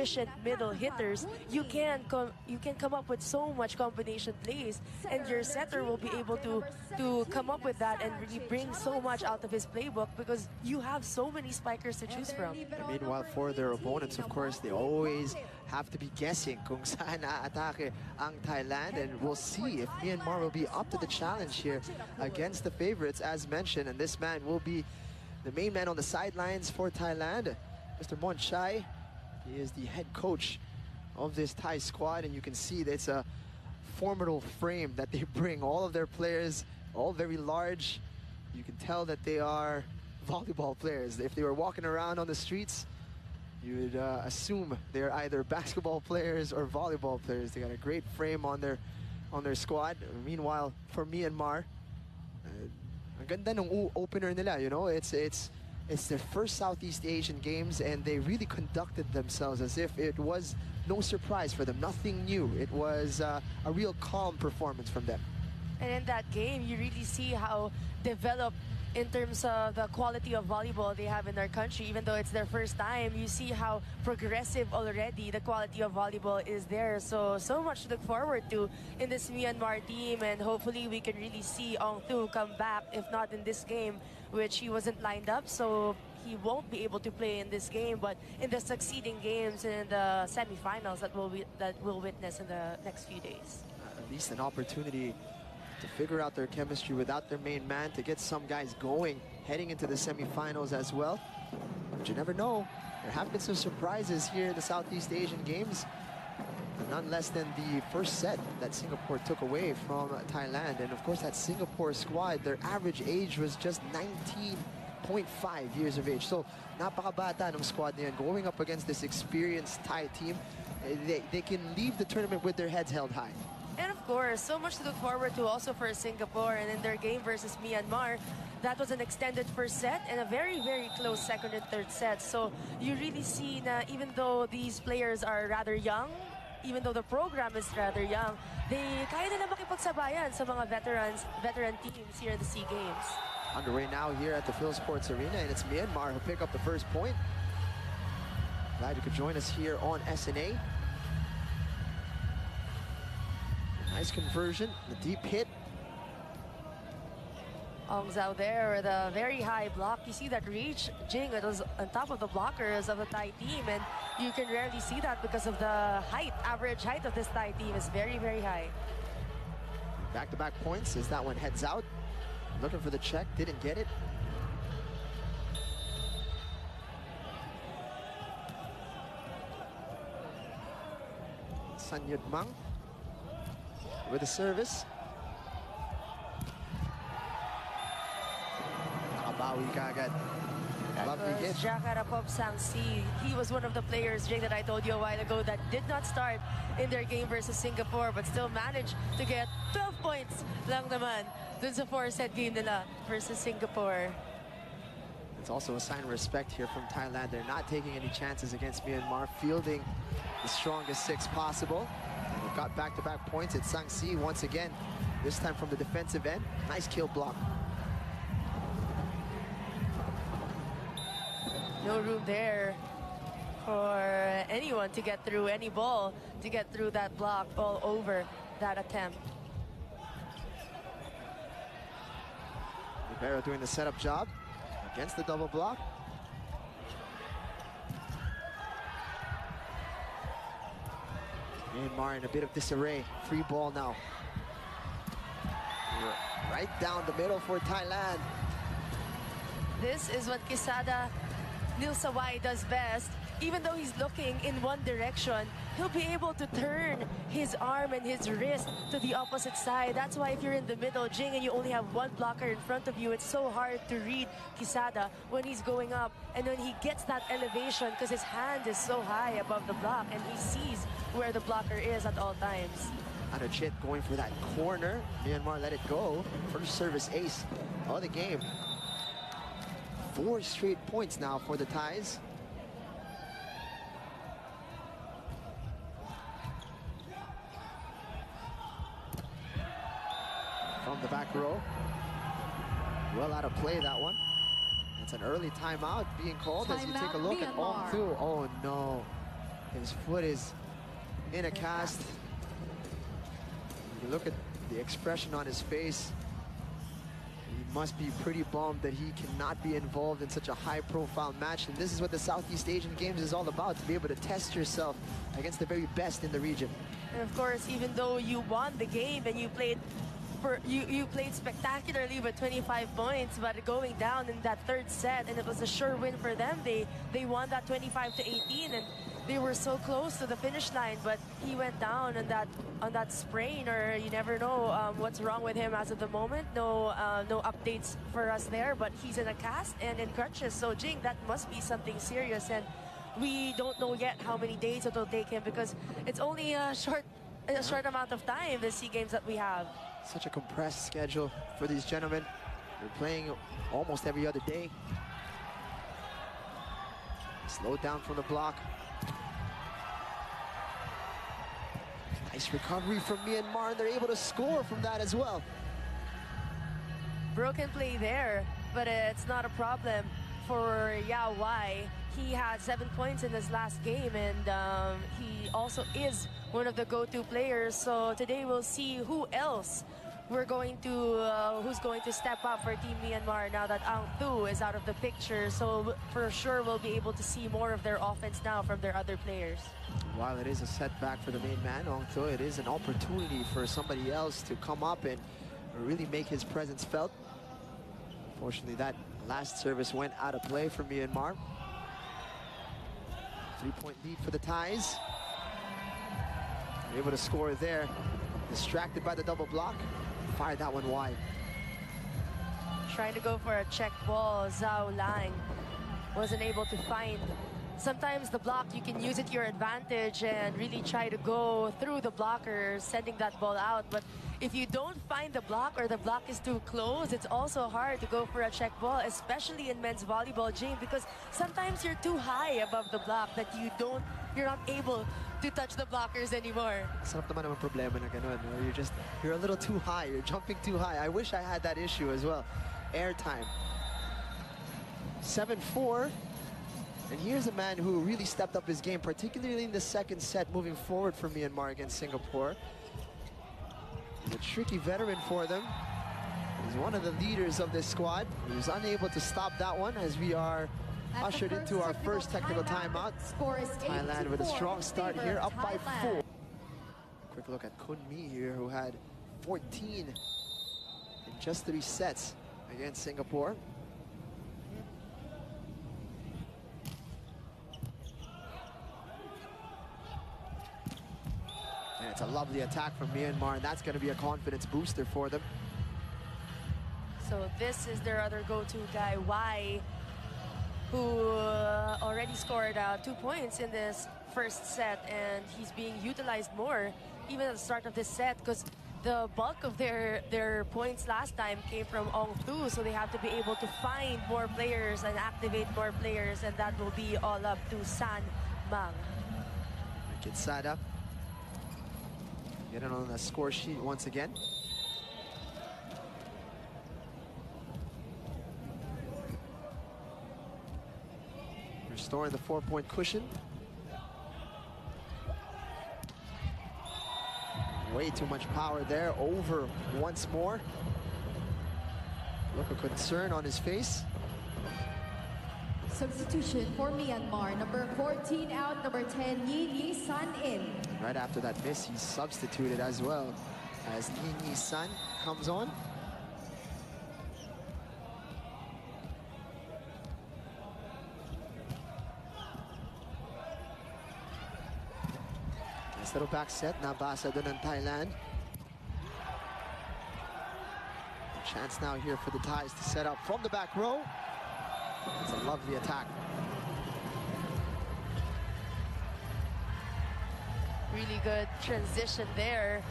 efficient middle hitters, you can come up with so much combination plays, and your setter will be able to come up with that and really bring so much out of his playbook because you have so many spikers to choose from. And meanwhile, for their opponents, of course, they always have to be guessing kung saan aatake ang Thailand, and we'll see if Myanmar will be up to the challenge here against the favorites, as mentioned. And this man will be the main man on the sidelines for Thailand, Mr. Mon Chai. He is the head coach of this Thai squad, and you can see that it's a formidable frame that they bring. All of their players, all very large. You can tell that they are volleyball players. If they were walking around on the streets, you would assume they're either basketball players or volleyball players. They got a great frame on their squad. Meanwhile, for Myanmar, ang ganda ng opener nila, you know, it's their first Southeast Asian Games, and they really conducted themselves as if it was no surprise for them, nothing new. It was a real calm performance from them. And in that game, you really see how developed in terms of the quality of volleyball they have in their country. Even though it's their first time, you see how progressive already the quality of volleyball is there. So much to look forward to in this Myanmar team, and hopefully we can really see Ong Thu come back, if not in this game, which he wasn't lined up, so he won't be able to play in this game, but in the succeeding games and in the semifinals that we'll witness in the next few days. At least an opportunity to figure out their chemistry without their main man, to get some guys going heading into the semifinals as well. But you never know. There have been some surprises here in the Southeast Asian Games. None less than the first set that Singapore took away from Thailand. And of course, that Singapore squad, their average age was just 19.5 years of age. So, napakabata ng squad niyan. Going up against this experienced Thai team, they can leave the tournament with their heads held high. And of course, so much to look forward to also for Singapore, and in their game versus Myanmar. That was an extended first set and a very, very close second and third set. So you really see that even though these players are rather young, even though the program is rather young, they kaya nila makipagsabayan sa mga veteran teams here in the SEA Games. Underway now here at the Phil Sports Arena, and it's Myanmar who pick up the first point. Glad you could join us here on SNA. Nice conversion, the deep hit. Ong Zhao there with a very high block. You see that reach, Jing, it was on top of the blockers of the Thai team, and you can rarely see that because of the height, average height of this Thai team is very, very high. Back-to-back points as that one heads out. Looking for the check, didn't get it. San Yud Mang with a service. Nakabawi kagad. Lovely hit. Jakarapov Sangsi. He was one of the players, Jake, that I told you a while ago that did not start in their game versus Singapore but still managed to get 12 points lang naman dun sa 4-set game nila versus Singapore. It's also a sign of respect here from Thailand. They're not taking any chances against Myanmar, fielding the strongest six possible. They've got back-to-back points at Sangsi once again, this time from the defensive end. Nice kill block. No room there for anyone to get through, any ball to get through that block all over that attempt. Rivera doing the setup job against the double block. Myanmar in a bit of disarray. Free ball now. Right down the middle for Thailand. This is what Quesada Nil Sawai does best. Even though he's looking in one direction, he'll be able to turn his arm and his wrist to the opposite side. That's why if you're in the middle, Jing, and you only have one blocker in front of you, it's so hard to read Quesada when he's going up. And when he gets that elevation, because his hand is so high above the block, and he sees where the blocker is at all times. Arachit going for that corner. Myanmar let it go. First service ace of the game. 4 straight points now for the Thais. From the back row. Well out of play, that one. It's an early timeout being called as you take a look at Ong Thu. Oh no. His foot is in a cast. You look at the expression on his face. He must be pretty bummed that he cannot be involved in such a high-profile match. And this is what the Southeast Asian Games is all about, to be able to test yourself against the very best in the region. And of course, even though you won the game and you played you played spectacularly with 25 points, but going down in that third set, and it was a sure win for them. They won that 25-18, and they were so close to the finish line, but he went down on that sprain, or you never know what's wrong with him as of the moment. No updates for us there, but he's in a cast and in crutches. So Jing, that must be something serious, and we don't know yet how many days it will take him, because it's only a short amount of time, the SEA Games that we have. Such a compressed schedule for these gentlemen. They're playing almost every other day. Slowed down from the block. Nice recovery from Myanmar, and they're able to score from that as well. Broken play there, but it's not a problem for Yao Wai. He had 7 points in his last game, and he also is one of the go-to players. So today we'll see who else who's going to step up for Team Myanmar now that Ang Thu is out of the picture. So for sure we'll be able to see more of their offense now from their other players. While it is a setback for the main man, Ang Thu, it is an opportunity for somebody else to come up and really make his presence felt. Unfortunately, that last service went out of play for Myanmar. 3-point lead for the Thais. Able to score there. Distracted by the double block. Fired that one wide. Trying to go for a check ball. Zhao Lang wasn't able to find. Sometimes the block, you can use it to your advantage and really try to go through the blocker, sending that ball out. But if you don't find the block, or the block is too close, it's also hard to go for a check ball, especially in men's volleyball, Jane, because sometimes you're too high above the block that you're not able to touch the blockers anymore. Sarap naman ang problema na ganun. You're a little too high. You're jumping too high. I wish I had that issue as well. Airtime. 7-4. And here's a man who really stepped up his game, particularly in the second set, moving forward for Myanmar against Singapore. He's a tricky veteran for them. He's one of the leaders of this squad. He was unable to stop that one as we are ushered into our first technical timeout. Thailand with a strong start here, up by 4. Quick look at Kun Mi here, who had 14 in just 3 sets against Singapore. And it's a lovely attack from Myanmar, and that's going to be a confidence booster for them. So this is their other go-to guy, Wai, who already scored 2 points in this first set, and he's being utilized more even at the start of this set, because the bulk of their points last time came from Ang Thu, so they have to be able to find more players and activate more players, and that will be all up to San Mang. Get side up. Get it on the score sheet once again. Restoring the 4-point cushion. Way too much power there. Over once more. Look of concern on his face. Substitution for Myanmar, number 14 out, number 10, Yi San in. Right after that miss, he's substituted as well, as Yi San comes on. Nice little back set, nabasa dun ng Thailand. Chance now here for the Thais to set up from the back row. It's a lovely attack. Really good transition there.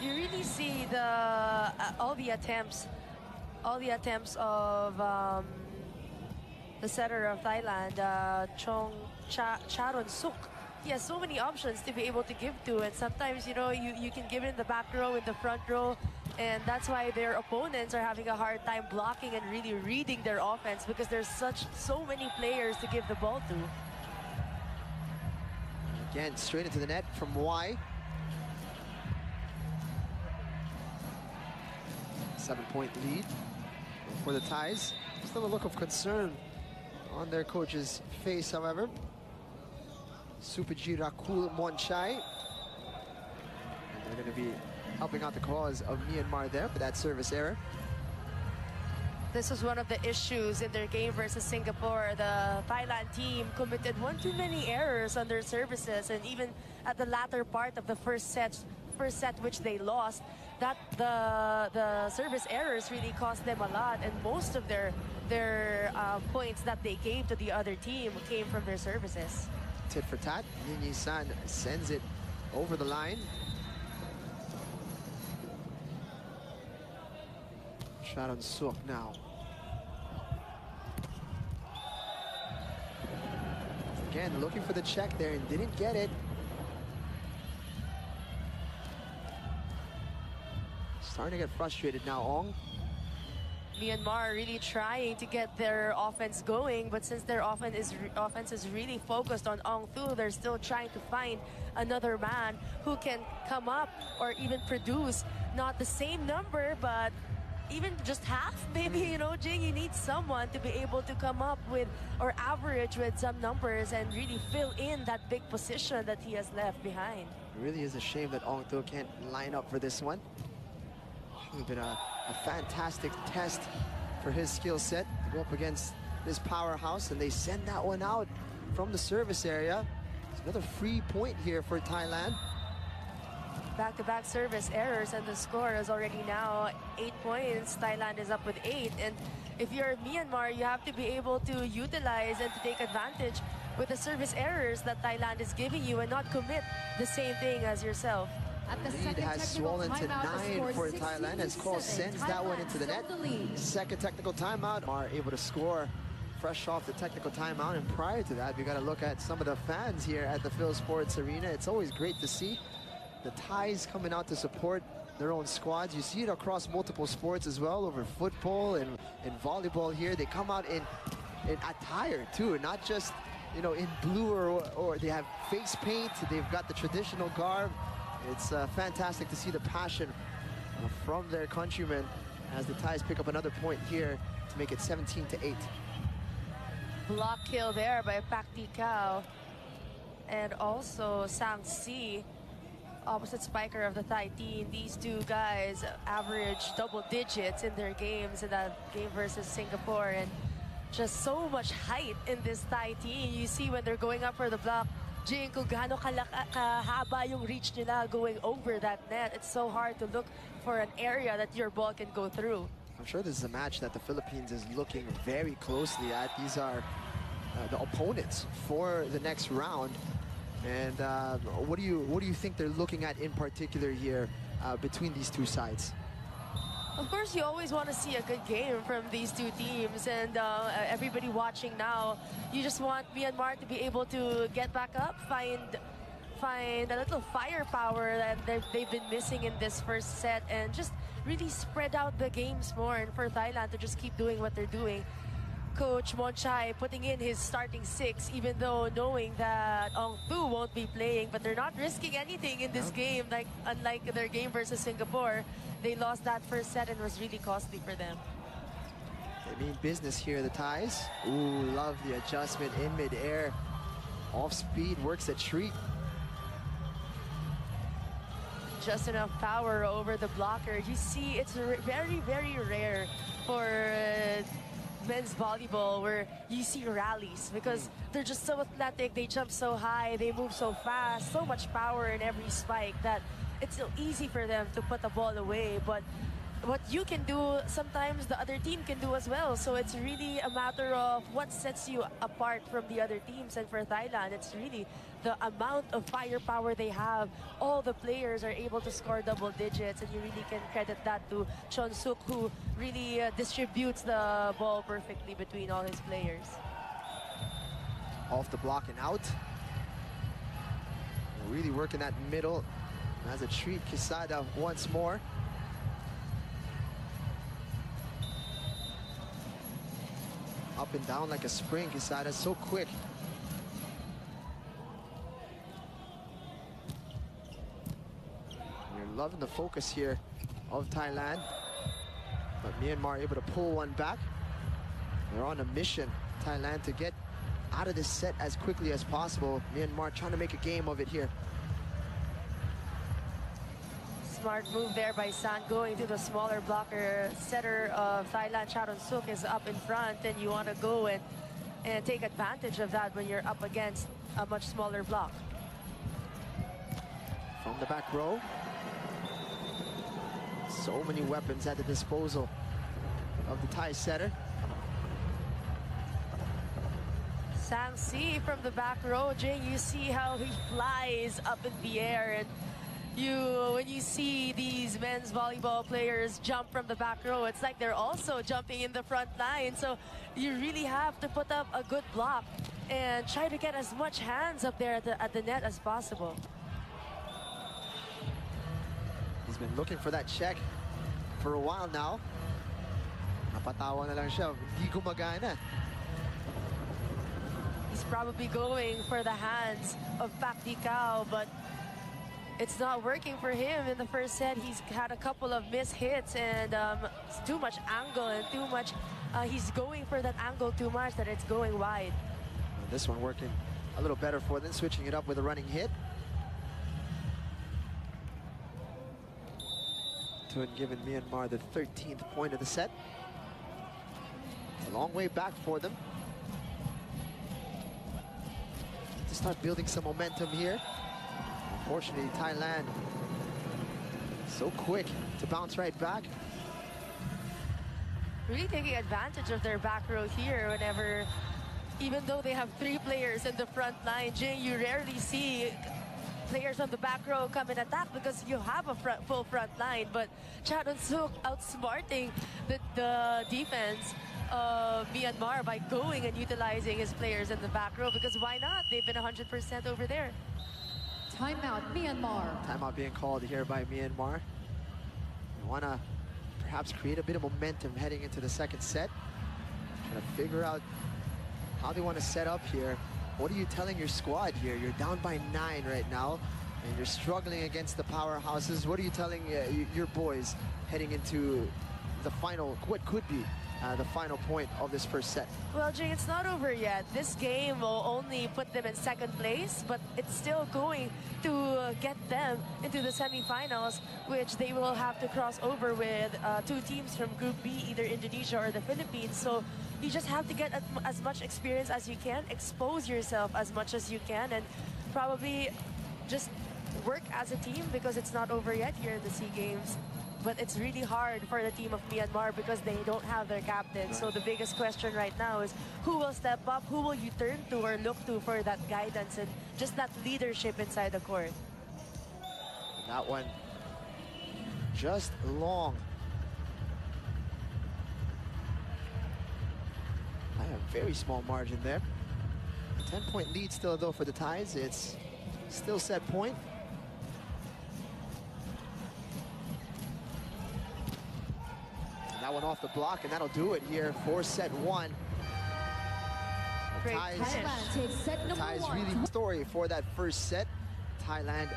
You really see all the attempts of the setter of Thailand, Charon Suk. He has so many options to be able to give to, and sometimes, you know, you can give it in the back row, in the front row, And that's why their opponents are having a hard time blocking and really reading their offense, because there's so many players to give the ball to. Again, straight into the net from Y. 7-point lead for the Thais. Still a look of concern on their coach's face, however. Supaji Rakul Monchai. And they're going to be helping out the cause of Myanmar there for that service error. This was one of the issues in their game versus Singapore. The Thailand team committed one too many errors on their services, and even at the latter part of the first set which they lost, that the service errors really cost them a lot, and most of their points that they gave to the other team came from their services. Tit for tat. Yin San sends it over the line. Shot on Suk now. Again, looking for the check there and didn't get it. Starting to get frustrated now, Ong. Myanmar really trying to get their offense going, but since their offense is really focused on Ong Thu, they're still trying to find another man who can come up or even produce not the same number, but even just half, maybe, you know, Jing, you need someone to be able to come up with or average with some numbers and really fill in that big position that he has left behind. It really is a shame that Ong Thu can't line up for this one. It's been a fantastic test for his skill set to go up against this powerhouse, and they send that one out from the service area. It's another free point here for Thailand. Back-to-back service errors, and the score is already now 8 points. Thailand is up with 8, and if you're Myanmar, you have to be able to utilize and to take advantage with the service errors that Thailand is giving you and not commit the same thing as yourself. The lead has swollen to 9 for Thailand as Cole sends that one into the net. Second technical timeout, are able to score fresh off the technical timeout, and prior to that, we got to look at some of the fans here at the Phil Sports Arena. It's always great to see the Thais coming out to support their own squads. You see it across multiple sports as well, over football and volleyball here. They come out in attire too, not just, you know, in blue or they have face paint. They've got the traditional garb. It's fantastic to see the passion from their countrymen as the Thais pick up another point here to make it 17-8. Block kill there by Pak Tikau, and also Sang Si, opposite spiker of the Thai team. These two guys average double digits in their games in that game versus Singapore, and just so much height in this Thai team. You see when they're going up for the block, Jing, kung gaano kahaba yung reach nila going over that net. It's so hard to look for an area that your ball can go through. I'm sure this is a match that the Philippines is looking very closely at. These are the opponents for the next round. And what do you think they're looking at in particular here between these two sides? Of course, you always want to see a good game from these two teams, and everybody watching now, you just want Myanmar to be able to get back up, find a little firepower that they've been missing in this first set, and just really spread out the games more, and for Thailand to just keep doing what they're doing. Coach Monchai putting in his starting 6, even though knowing that Ong Thu won't be playing, but they're not risking anything in this game, like unlike their game versus Singapore. They lost that first set and was really costly for them. They mean business here, the Thais. Ooh, love the adjustment in midair. Off speed, works a treat. Just enough power over the blocker. You see, it's very, very rare for men's volleyball where you see rallies, because they're just so athletic, they jump so high, they move so fast, so much power in every spike that it's so easy for them to put the ball away. But what you can do, sometimes the other team can do as well. So it's really a matter of what sets you apart from the other teams. And for Thailand, it's really the amount of firepower they have. All the players are able to score double digits, and you really can credit that to Chon Suk, who really distributes the ball perfectly between all his players. Off the block and out. Really working that middle. As a treat, Quesada once more. up and down like a spring. Quesada's so quick. You're loving the focus here of Thailand. But Myanmar able to pull one back. They're on a mission, Thailand, to get out of this set as quickly as possible. Myanmar trying to make a game of it here. Smart move there by Sang, going to the smaller blocker. Setter of Thailand, Charoensuk, is up in front, and you want to go and take advantage of that when you're up against a much smaller block. From the back row. So many weapons at the disposal of the Thai setter. Sang Si from the back row. Jay, you see how he flies up in the air, and when you see these men's volleyball players jump from the back row, it's like they're also jumping in the front line. So you really have to put up a good block and try to get as much hands up there at the net as possible. He's been looking for that check for a while now. Napatawa na lang siya. Hindi gumagana. He's probably going for the hands of Pak Dicao, but it's not working for him in the first set. He's had a couple of missed hits, and it's too much angle and too much. He's going for that angle too much that it's going wide. This one working a little better for them, switching it up with a running hit. Thun giving Myanmar the 13th point of the set. It's a long way back for them. To start building some momentum here. Unfortunately, Thailand so quick to bounce right back. Really taking advantage of their back row here whenever, even though they have 3 players in the front line, Jay, you rarely see players on the back row come and attack because you have a full front line. But Charoensuk outsmarting the defense of Myanmar by going and utilizing his players in the back row, because why not? They've been 100% over there. Timeout, Myanmar. Timeout being called here by Myanmar. They want to perhaps create a bit of momentum heading into the second set. Trying to figure out how they want to set up here. What are you telling your squad here? You're down by 9 right now, and you're struggling against the powerhouses. What are you telling your boys heading into the final, what could be the final point of this first set? Well, Jay, it's not over yet. This game will only put them in second place, but it's still going to get them into the semifinals, which they will have to cross over with 2 teams from Group B, either Indonesia or the Philippines. So you just have to get as much experience as you can, expose yourself as much as you can, and probably just work as a team, because it's not over yet here in the SEA Games. But it's really hard for the team of Myanmar because they don't have their captain. Right. So the biggest question right now is who will step up, who will you turn to or look to for that guidance and just that leadership inside the court. That one just long. By a very small margin there. 10-point lead still though for the Thais. It's still set point. That one off the block, and that'll do it here for set 1. Great. Thailand takes set number 1. Thais really story for that first set. Thailand